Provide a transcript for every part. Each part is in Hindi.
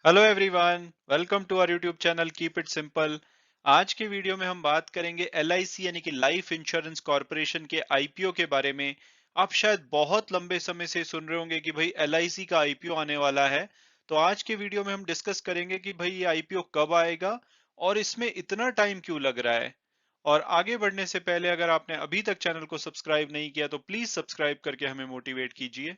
Hello everyone, welcome to our YouTube channel keep it simple. आज के वीडियो में हम बात करेंगे एलआईसी यानी कि लाइफ इंश्योरेंस कॉरपोरेशन के आईपीओ के बारे में। आप शायद बहुत लंबे समय से सुन रहे होंगे कि भाई एलआईसी का आईपीओ आने वाला है। तो आज के वीडियो में हम डिस्कस करेंगे कि भाई ये आईपीओ कब आएगा और इसमें इतना टाइम क्यों लग रहा है। और आगे बढ़ने से पहले अगर आपने अभी तक चैनल को सब्सक्राइब नहीं किया तो प्लीज सब्सक्राइब करके हमें मोटिवेट कीजिए।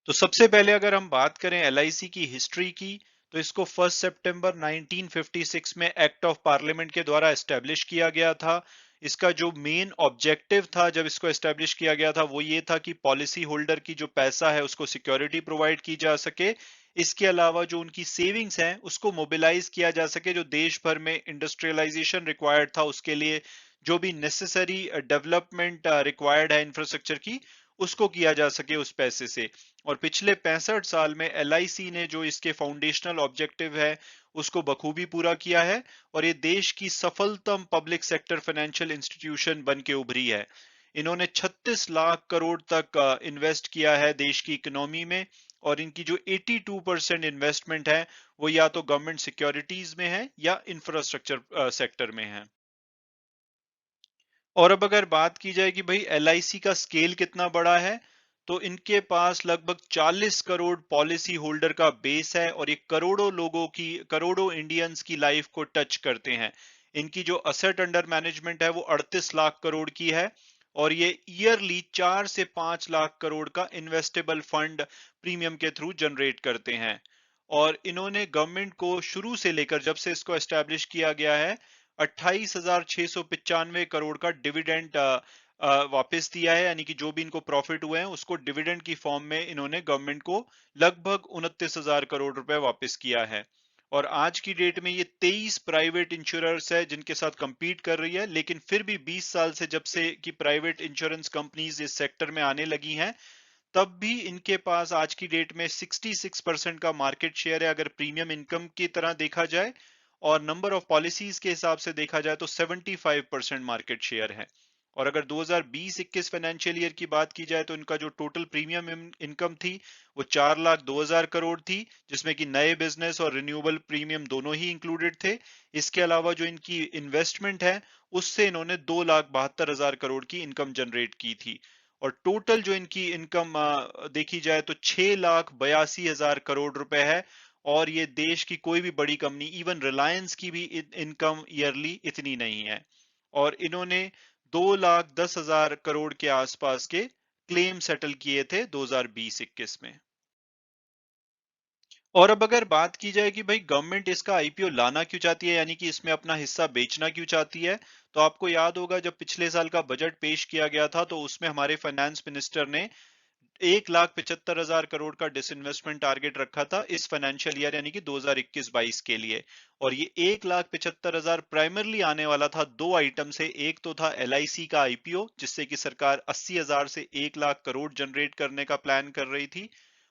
तो सबसे पहले अगर हम बात करें एलआईसी की हिस्ट्री की, तो इसको 1 सितंबर 1956 में एक्ट ऑफ पार्लियामेंट के द्वारा एस्टेब्लिश किया गया था। इसका जो मेन ऑब्जेक्टिव था जब इसको एस्टेब्लिश किया गया था वो ये था कि पॉलिसी होल्डर की जो पैसा है उसको सिक्योरिटी प्रोवाइड की जा सके। इसके अलावा जो उनकी सेविंग्स हैं उसको मोबिलाइज किया जा सके, जो देश भर में इंडस्ट्रियलाइजेशन रिक्वायर्ड था उसके लिए जो भी नेसेसरी डेवलपमेंट रिक्वायर्ड है इंफ्रास्ट्रक्चर की, उसको किया जा सके उस पैसे से। और पिछले 65 साल में एलआईसी ने जो इसके फाउंडेशनल ऑब्जेक्टिव है उसको बखूबी पूरा किया है और ये देश की सफलतम पब्लिक सेक्टर फाइनेंशियल इंस्टीट्यूशन बन के उभरी है। इन्होंने 36 लाख करोड़ तक इन्वेस्ट किया है देश की इकोनॉमी में। और इनकी जो 82% इन्वेस्टमेंट है वो या तो गवर्नमेंट सिक्योरिटीज में है या इंफ्रास्ट्रक्चर सेक्टर में है। और अब अगर बात की जाए कि भाई एलआईसी का स्केल कितना बड़ा है, तो इनके पास लगभग 40 करोड़ पॉलिसी होल्डर का बेस है और ये करोड़ों लोगों की, करोड़ों इंडियंस की लाइफ को टच करते हैं। इनकी जो असेट अंडर मैनेजमेंट है वो 38 लाख करोड़ की है और ये ईयरली 4 से 5 लाख करोड़ का इन्वेस्टेबल फंड प्रीमियम के थ्रू जनरेट करते हैं। और इन्होंने गवर्नमेंट को शुरू से लेकर जब से इसको एस्टेब्लिश किया गया है 28,695 करोड़ का डिविडेंड वापस दिया है, यानी कि जो भी इनको प्रॉफिट हुए हैं उसको डिविडेंड की फॉर्म में इन्होंने गवर्नमेंट को लगभग 29,000 करोड़ रुपए वापस किया है। और आज की डेट में ये 23 प्राइवेट इंश्योरर्स है जिनके साथ compete कर रही है, लेकिन फिर भी 20 साल से जब से कि प्राइवेट इंश्योरेंस कंपनीज इस सेक्टर में आने लगी हैं, तब भी इनके पास आज की डेट में 66% का मार्केट शेयर है अगर प्रीमियम इनकम की तरह देखा जाए। और नंबर ऑफ पॉलिसीज के हिसाब से देखा जाए तो 75% मार्केट शेयर है। और अगर 2020-21 फाइनेंशियल ईयर की बात की जाए तो इनका जो टोटल प्रीमियम इनकम थी वो 4,02,000 करोड़ थी, जिसमें कि नए बिजनेस और रिन्यूएबल प्रीमियम दोनों ही इंक्लूडेड थे। इसके अलावा जो इनकी इन्वेस्टमेंट है उससे इन्होंने 2,72,000 करोड़ की इनकम जनरेट की थी। और टोटल जो इनकी इनकम देखी जाए तो 6,82,000 करोड़ रुपए है। और ये देश की कोई भी बड़ी कंपनी, इवन रिलायंस की भी इनकम ईयरली इतनी नहीं है। और इन्होंने 2,10,000 करोड़ के आसपास के क्लेम सेटल किए थे 2020-21 में। और अब अगर बात की जाए कि भाई गवर्नमेंट इसका आईपीओ लाना क्यों चाहती है, यानी कि इसमें अपना हिस्सा बेचना क्यों चाहती है, तो आपको याद होगा जब पिछले साल का बजट पेश किया गया था तो उसमें हमारे फाइनेंस मिनिस्टर ने 1,75,000 करोड़ का डिसइन्वेस्टमेंट टारगेट रखा था इस फाइनेंशियल ईयर यानी कि 2021-22 के लिए। और ये 1,75,000 प्राइमरली आने वाला था दो आइटम से। एक तो था एलआईसी का आईपीओ जिससे कि सरकार 80,000 से 1 लाख करोड़ जनरेट करने का प्लान कर रही थी।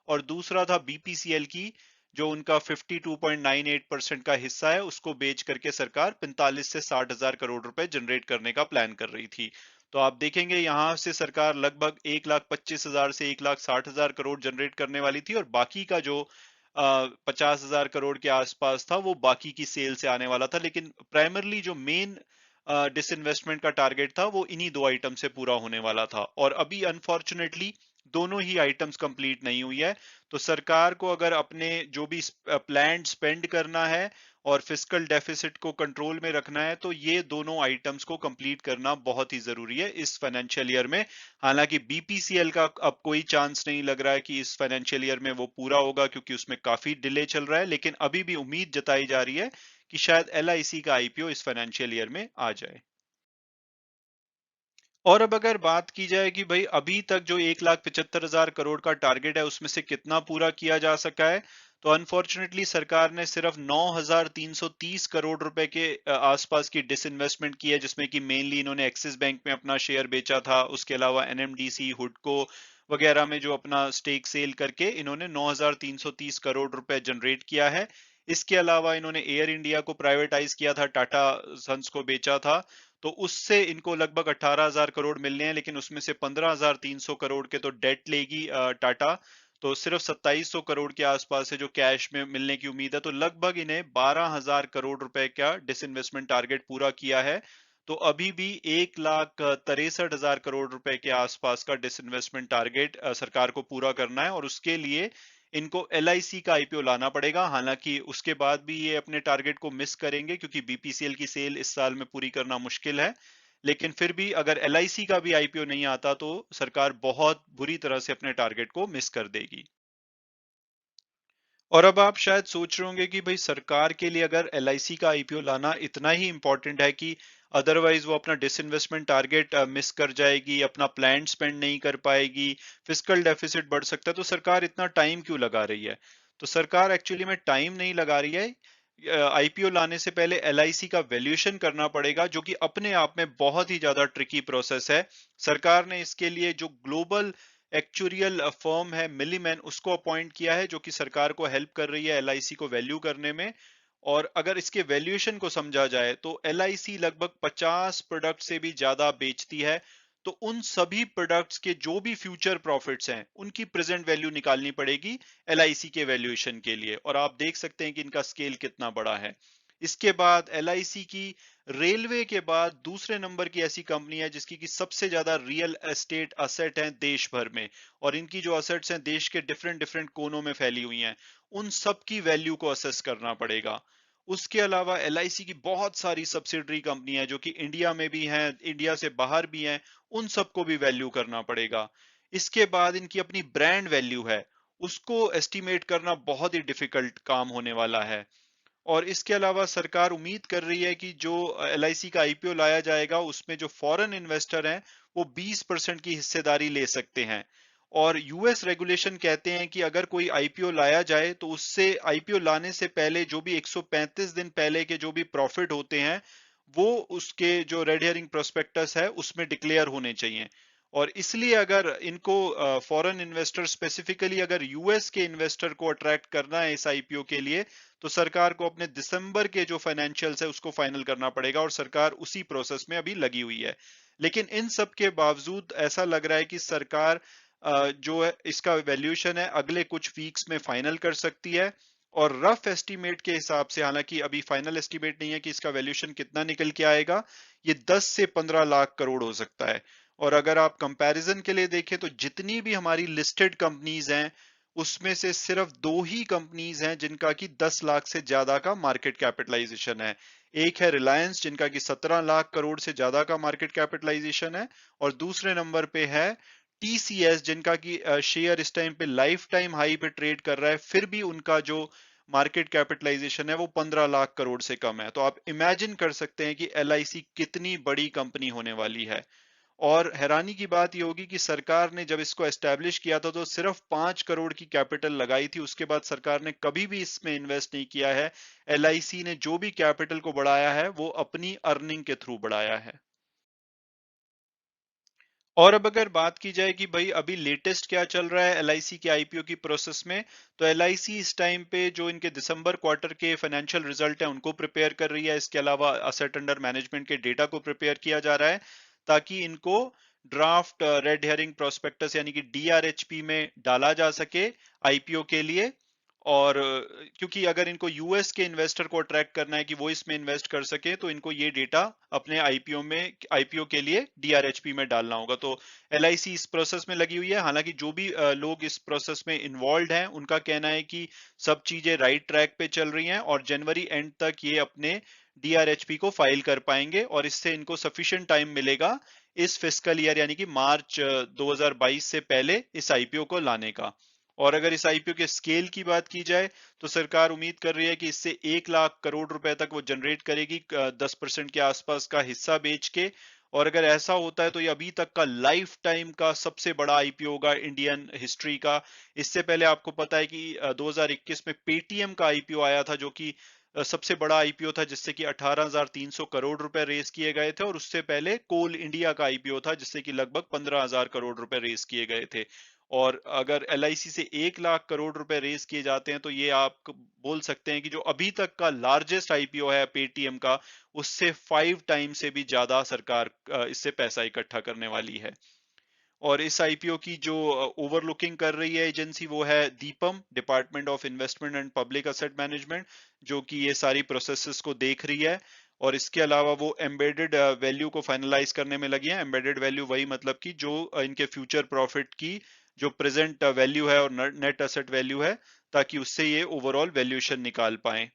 और दूसरा था बीपीसीएल की, जो उनका 52.98% का हिस्सा है उसको बेच करके सरकार 45 से 60,000 करोड़ रुपए जनरेट करने का प्लान कर रही थी। तो आप देखेंगे यहां से सरकार लगभग 1,25,000 से 1,60,000 करोड़ जनरेट करने वाली थी और बाकी का जो 50,000 करोड़ के आसपास था वो बाकी की सेल से आने वाला था। लेकिन प्राइमरली जो मेन डिसइन्वेस्टमेंट का टारगेट था वो इन्हीं दो आइटम से पूरा होने वाला था और अभी अनफॉर्चुनेटली दोनों ही आइटम्स कंप्लीट नहीं हुई है। तो सरकार को अगर अपने जो भी प्लान स्पेंड करना है और फिस्कल डेफिसिट को कंट्रोल में रखना है तो ये दोनों आइटम्स को कंप्लीट करना बहुत ही जरूरी है इस फाइनेंशियल ईयर में। हालांकि बीपीसीएल का अब कोई चांस नहीं लग रहा है कि इस फाइनेंशियल ईयर में वो पूरा होगा क्योंकि उसमें काफी डिले चल रहा है, लेकिन अभी भी उम्मीद जताई जा रही है कि शायद एलआईसी का आईपीओ इस फाइनेंशियल ईयर में आ जाए। और अब अगर बात की जाए कि भाई अभी तक जो 1,75,000 करोड़ का टारगेट है उसमें से कितना पूरा किया जा सका है, तो अनफॉर्चुनेटली सरकार ने सिर्फ 9,330 करोड़ रुपए के आसपास की डिसइन्वेस्टमेंट की है, जिसमें कि मेनली इन्होंने एक्सिस बैंक में अपना शेयर बेचा था, उसके अलावा एनएमडीसी, हुडको वगैरह में जो अपना स्टेक सेल करके इन्होंने 9,330 करोड़ रुपए जनरेट किया है। इसके अलावा इन्होंने एयर इंडिया को प्राइवेटाइज किया था, टाटा सन्स को बेचा था, तो उससे इनको लगभग 18,000 करोड़ मिलने हैं, लेकिन उसमें से 15,300 करोड़ के तो डेट लेगी टाटा। तो सिर्फ 2700 करोड़ के आसपास है जो कैश में मिलने की उम्मीद है, तो लगभग इन्हें 12,000 करोड़ रुपए का डिसइन्वेस्टमेंट टारगेट पूरा किया है। तो अभी भी 1,63,000 करोड़ रुपए के आसपास का डिसइन्वेस्टमेंट टारगेट सरकार को पूरा करना है, और उसके लिए इनको एलआईसी का आईपीओ लाना पड़ेगा। हालांकि उसके बाद भी ये अपने टारगेट को मिस करेंगे, क्योंकि बीपीसीएल की सेल इस साल में पूरी करना मुश्किल है। लेकिन फिर भी अगर एलआईसी का भी आईपीओ नहीं आता तो सरकार बहुत बुरी तरह से अपने टारगेट को मिस कर देगी। और अब आप शायद सोच रहे होंगे कि भाई सरकार के लिए अगर एलआईसी का आईपीओ लाना इतना ही इंपॉर्टेंट है कि अदरवाइज वो अपना डिसइन्वेस्टमेंट टारगेट मिस कर जाएगी, अपना प्लान स्पेंड नहीं कर पाएगी, फिस्कल डेफिसिट बढ़ सकता है, तो सरकार इतना टाइम क्यों लगा रही है? तो सरकार एक्चुअली में टाइम नहीं लगा रही है। आईपीओ लाने से पहले एलआईसी का वैल्यूएशन करना पड़ेगा, जो कि अपने आप में बहुत ही ज्यादा ट्रिकी प्रोसेस है। सरकार ने इसके लिए जो ग्लोबल एक्चुरियल फर्म है मिलीमैन, उसको अपॉइंट किया है, जो कि सरकार को हेल्प कर रही है एलआईसी को वैल्यू करने में। और अगर इसके वैल्यूएशन को समझा जाए तो एलआईसी लगभग 50 प्रोडक्ट से भी ज्यादा बेचती है। तो उन सभी प्रोडक्ट्स के जो भी फ्यूचर प्रॉफिट्स हैं उनकी प्रेजेंट वैल्यू निकालनी पड़ेगी एलआईसी के वैल्यूएशन के लिए, और आप देख सकते हैं कि इनका स्केल कितना बड़ा है। इसके बाद एलआईसी की रेलवे के बाद दूसरे नंबर की ऐसी कंपनी है जिसकी की सबसे ज्यादा रियल एस्टेट असेट है देश भर में, और इनकी जो असेट्स हैं देश के डिफरेंट डिफरेंट कोनों में फैली हुई हैं। उन सब की वैल्यू को असेस करना पड़ेगा। उसके अलावा एलआईसी की बहुत सारी सब्सिडरी कंपनी है जो कि इंडिया में भी हैं, इंडिया से बाहर भी हैं, उन सबको भी वैल्यू करना पड़ेगा। इसके बाद इनकी अपनी ब्रांड वैल्यू है, उसको एस्टिमेट करना बहुत ही डिफिकल्ट काम होने वाला है। और इसके अलावा सरकार उम्मीद कर रही है कि जो एलआईसी का आईपीओ लाया जाएगा उसमें जो फॉरेन इन्वेस्टर हैं वो 20% की हिस्सेदारी ले सकते हैं। और यूएस रेगुलेशन कहते हैं कि अगर कोई आईपीओ लाया जाए तो उससे आईपीओ लाने से पहले जो भी 135 दिन पहले के जो भी प्रॉफिट होते हैं वो उसके जो रेड हेयरिंग प्रोस्पेक्टस है उसमें डिक्लेयर होने चाहिए। और इसलिए अगर इनको फॉरेन इन्वेस्टर स्पेसिफिकली अगर यूएस के इन्वेस्टर को अट्रैक्ट करना है इस आईपीओ के लिए, तो सरकार को अपने दिसंबर के जो फाइनेंशियल्स है उसको फाइनल करना पड़ेगा, और सरकार उसी प्रोसेस में अभी लगी हुई है। लेकिन इन सब के बावजूद ऐसा लग रहा है कि सरकार जो है इसका वैल्यूएशन है अगले कुछ वीक्स में फाइनल कर सकती है। और रफ एस्टीमेट के हिसाब से, हालांकि अभी फाइनल एस्टीमेट नहीं है कि इसका वैल्यूएशन कितना निकल के आएगा, ये 10 से 15 लाख करोड़ हो सकता है। और अगर आप कंपैरिजन के लिए देखें तो जितनी भी हमारी लिस्टेड कंपनीज हैं उसमें से सिर्फ दो ही कंपनीज हैं जिनका कि 10 लाख से ज्यादा का मार्केट कैपिटलाइजेशन है। एक है रिलायंस जिनका कि 17 लाख करोड़ से ज्यादा का मार्केट कैपिटलाइजेशन है, और दूसरे नंबर पे है टीसीएस जिनका कि शेयर इस टाइम पे लाइफ टाइम हाई पे ट्रेड कर रहा है, फिर भी उनका जो मार्केट कैपिटलाइजेशन है वो 15 लाख करोड़ से कम है। तो आप इमेजिन कर सकते हैं कि एलआईसी कितनी बड़ी कंपनी होने वाली है। और हैरानी की बात यह होगी कि सरकार ने जब इसको एस्टेब्लिश किया था तो सिर्फ 5 करोड़ की कैपिटल लगाई थी, उसके बाद सरकार ने कभी भी इसमें इन्वेस्ट नहीं किया है। एलआईसी ने जो भी कैपिटल को बढ़ाया है वो अपनी अर्निंग के थ्रू बढ़ाया है। और अब अगर बात की जाए कि भाई अभी लेटेस्ट क्या चल रहा है एलआईसी के आईपीओ की प्रोसेस में, तो एलआईसी इस टाइम पे जो इनके दिसंबर क्वार्टर के फाइनेंशियल रिजल्ट है उनको प्रिपेयर कर रही है। इसके अलावा असेट अंडर मैनेजमेंट के डेटा को प्रिपेयर किया जा रहा है ताकि इनको ड्राफ्ट रेड हेयरिंग प्रोस्पेक्टस यानी कि डीआरएचपी में डाला जा सके आईपीओ के लिए। और क्योंकि अगर इनको यूएस के इन्वेस्टर को अट्रैक्ट करना है कि वो इसमें इन्वेस्ट कर सके तो इनको ये डेटा अपने आईपीओ के लिए डीआरएचपी में डालना होगा। तो एलआईसी इस प्रोसेस में लगी हुई है। हालांकि जो भी लोग इस प्रोसेस में इन्वॉल्व हैं उनका कहना है कि सब चीजें राइट ट्रैक पे चल रही हैं और जनवरी एंड तक ये अपने डीआरएचपी को फाइल कर पाएंगे, और इससे इनको सफिशिएंट टाइम मिलेगा इस फिस्कल ईयर यानी कि मार्च 2022 से पहले इस आईपीओ को लाने का। और अगर इस आईपीओ के स्केल की बात की जाए तो सरकार उम्मीद कर रही है कि इससे 1 लाख करोड़ रुपए तक वो जनरेट करेगी 10% के आसपास का हिस्सा बेच के। और अगर ऐसा होता है तो ये अभी तक का लाइफ टाइम का सबसे बड़ा आईपीओ होगा इंडियन हिस्ट्री का। इससे पहले आपको पता है कि 2021 में पेटीएम का आईपीओ आया था जो कि सबसे बड़ा आईपीओ था जिससे कि 18,300 करोड़ रुपए रेस किए गए थे, और उससे पहले कोल इंडिया का आईपीओ था जिससे कि लगभग 15,000 करोड़ रुपए रेस किए गए थे। और अगर एलआईसी से 1 लाख करोड़ रुपए रेस किए जाते हैं तो ये आप बोल सकते हैं कि जो अभी तक का लार्जेस्ट आईपीओ है पेटीएम का उससे 5 टाइम से भी ज्यादा सरकार इससे पैसा इकट्ठा करने वाली है। और इस आईपीओ की जो ओवरलुकिंग कर रही है एजेंसी वो है Deepam, department of investment and public asset management, जो कि ये सारी प्रोसेसेस को देख रही है। और इसके अलावा वो एम्बेडेड वैल्यू को फाइनलाइज करने में लगी है। एम्बेडेड वैल्यू वही मतलब कि जो इनके फ्यूचर प्रॉफिट की जो प्रेजेंट वैल्यू है और नेट असेट वैल्यू है, ताकि उससे ये ओवरऑल वैल्यूएशन निकाल पाए।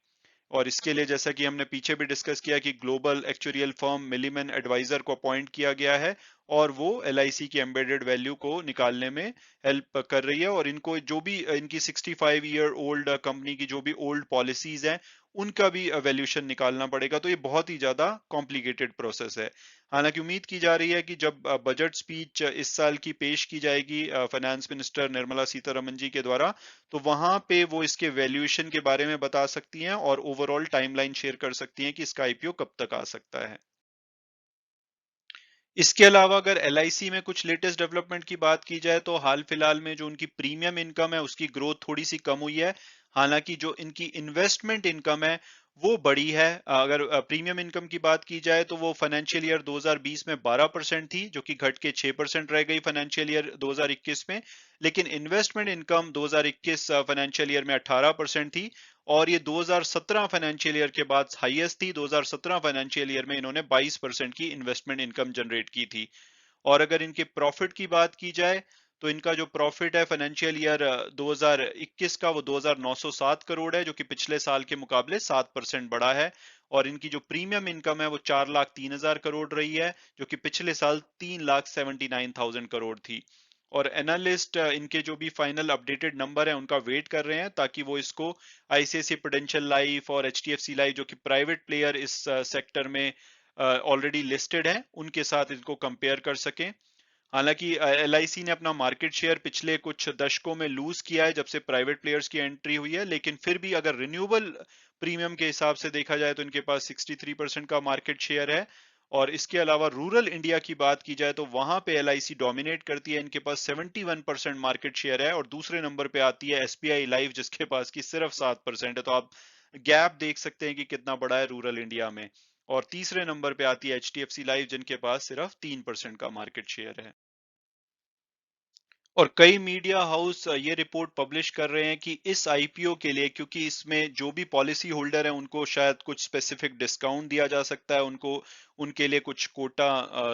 और इसके लिए जैसा कि हमने पीछे भी डिस्कस किया कि ग्लोबल एक्चुरियल फर्म मिलीमन एडवाइजर को अपॉइंट किया गया है, और वो एलआईसी की एम्बेडेड वैल्यू को निकालने में हेल्प कर रही है। और इनको जो भी इनकी 65 ईयर ओल्ड कंपनी की जो भी ओल्ड पॉलिसीज हैं, उनका भी वैल्यूएशन निकालना पड़ेगा। तो ये बहुत ही ज्यादा कॉम्प्लिकेटेड प्रोसेस है। हालांकि उम्मीद की जा रही है कि जब बजट स्पीच इस साल की पेश की जाएगी फाइनेंस मिनिस्टर निर्मला सीतारमन जी के द्वारा, तो वहां पे वो इसके वैल्यूएशन के बारे में बता सकती हैं और ओवरऑल टाइमलाइन शेयर कर सकती हैं कि इसका आईपीओ कब तक आ सकता है। इसके अलावा अगर एलआईसी में कुछ लेटेस्ट डेवलपमेंट की बात की जाए, तो हाल फिलहाल में जो उनकी प्रीमियम इनकम है उसकी ग्रोथ थोड़ी सी कम हुई है। हालांकि जो इनकी इन्वेस्टमेंट इनकम है वो बढ़ी है। अगर प्रीमियम इनकम की बात की जाए तो वो फाइनेंशियल ईयर 2020 में 12% थी, जो कि घट के 6% रह गई फाइनेंशियल ईयर 2021 में। लेकिन इन्वेस्टमेंट इनकम 2021 फाइनेंशियल ईयर में 18% थी, और ये 2017 फाइनेंशियल ईयर के बाद हाईएस्ट थी। 2017 फाइनेंशियल ईयर में इन्होंने 22% की इन्वेस्टमेंट इनकम जनरेट की थी। और अगर इनके प्रॉफिट की बात की जाए, तो इनका जो प्रॉफिट है फाइनेंशियल ईयर 2021 का वो 2,907 करोड़ है, जो कि पिछले साल के मुकाबले 7% बढ़ा है। और इनकी जो प्रीमियम इनकम है वो 4,03,000 करोड़ रही है, जो कि पिछले साल 3,79,000 करोड़ थी। और एनालिस्ट इनके जो भी फाइनल अपडेटेड नंबर है उनका वेट कर रहे हैं, ताकि वो इसको आईसीआईसी प्रूडेंशियल लाइफ और एचडीएफसी लाइफ, जो कि प्राइवेट प्लेयर इस सेक्टर में ऑलरेडी लिस्टेड है, उनके साथ इनको कंपेयर कर सकें। हालांकि एलआईसी ने अपना मार्केट शेयर पिछले कुछ दशकों में लूज किया है जब से प्राइवेट प्लेयर्स की एंट्री हुई है, लेकिन फिर भी अगर रिन्यूएबल प्रीमियम के हिसाब से देखा जाए तो इनके पास 63% का मार्केट शेयर है। और इसके अलावा रूरल इंडिया की बात की जाए तो वहां पे एलआईसी डोमिनेट करती है, इनके पास 71% मार्केट शेयर है। और दूसरे नंबर पे आती है एसबीआई लाइफ, जिसके पास की सिर्फ 7% है। तो आप गैप देख सकते हैं कि कितना बड़ा है रूरल इंडिया में। और तीसरे नंबर पे आती है एचडीएफसी लाइफ, जिनके पास सिर्फ 3% का मार्केट शेयर है। और कई मीडिया हाउस ये रिपोर्ट पब्लिश कर रहे हैं कि इस आईपीओ के लिए, क्योंकि इसमें जो भी पॉलिसी होल्डर है उनको शायद कुछ स्पेसिफिक डिस्काउंट दिया जा सकता है, उनको उनके लिए कुछ कोटा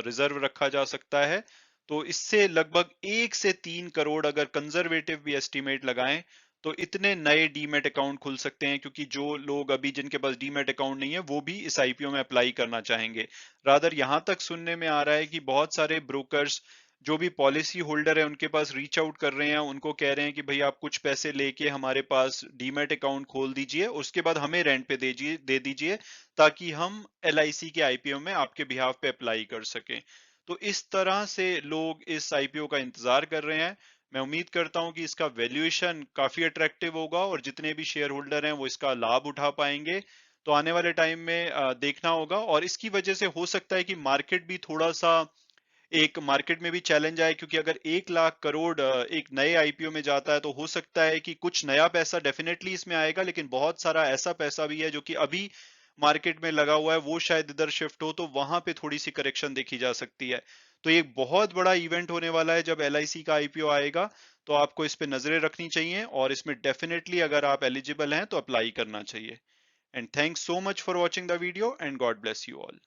रिजर्व रखा जा सकता है। तो इससे लगभग 1 से 3 करोड़ अगर कंजर्वेटिव भी एस्टिमेट लगाएं, तो इतने नए डीमेट अकाउंट खुल सकते हैं, क्योंकि जो लोग अभी जिनके पास डीमेट अकाउंट नहीं है वो भी इस आईपीओ में अप्लाई करना चाहेंगे। रादर यहां तक सुनने में आ रहा है कि बहुत सारे ब्रोकर्स जो भी पॉलिसी होल्डर है उनके पास रीच आउट कर रहे हैं, उनको कह रहे हैं कि भाई आप कुछ पैसे लेके हमारे पास डीमैट अकाउंट खोल दीजिए, उसके बाद हमें रेंट पे दे दीजिए, ताकि हम एलआईसी के आईपीओ में आपके बिहाफ पे अप्लाई कर सकें। तो इस तरह से लोग इस आईपीओ का इंतजार कर रहे हैं। मैं उम्मीद करता हूं कि इसका वैल्यूएशन काफी अट्रैक्टिव होगा और जितने भी शेयर होल्डर हैं वो इसका लाभ उठा पाएंगे। तो आने वाले टाइम में देखना होगा। और इसकी वजह से हो सकता है कि मार्केट भी थोड़ा सा, एक मार्केट में भी चैलेंज आए, क्योंकि अगर 1 लाख करोड़ एक नए आईपीओ में जाता है तो हो सकता है कि कुछ नया पैसा डेफिनेटली इसमें आएगा, लेकिन बहुत सारा ऐसा पैसा भी है जो कि अभी मार्केट में लगा हुआ है, वो शायद इधर शिफ्ट हो, तो वहां पे थोड़ी सी करेक्शन देखी जा सकती है। तो ये बहुत बड़ा इवेंट होने वाला है जब एलआईसी का आईपीओ आएगा। तो आपको इस पे नजरें रखनी चाहिए, और इसमें डेफिनेटली अगर आप एलिजिबल हैं तो अप्लाई करना चाहिए। And thanks so much for watching the video, and God bless you all.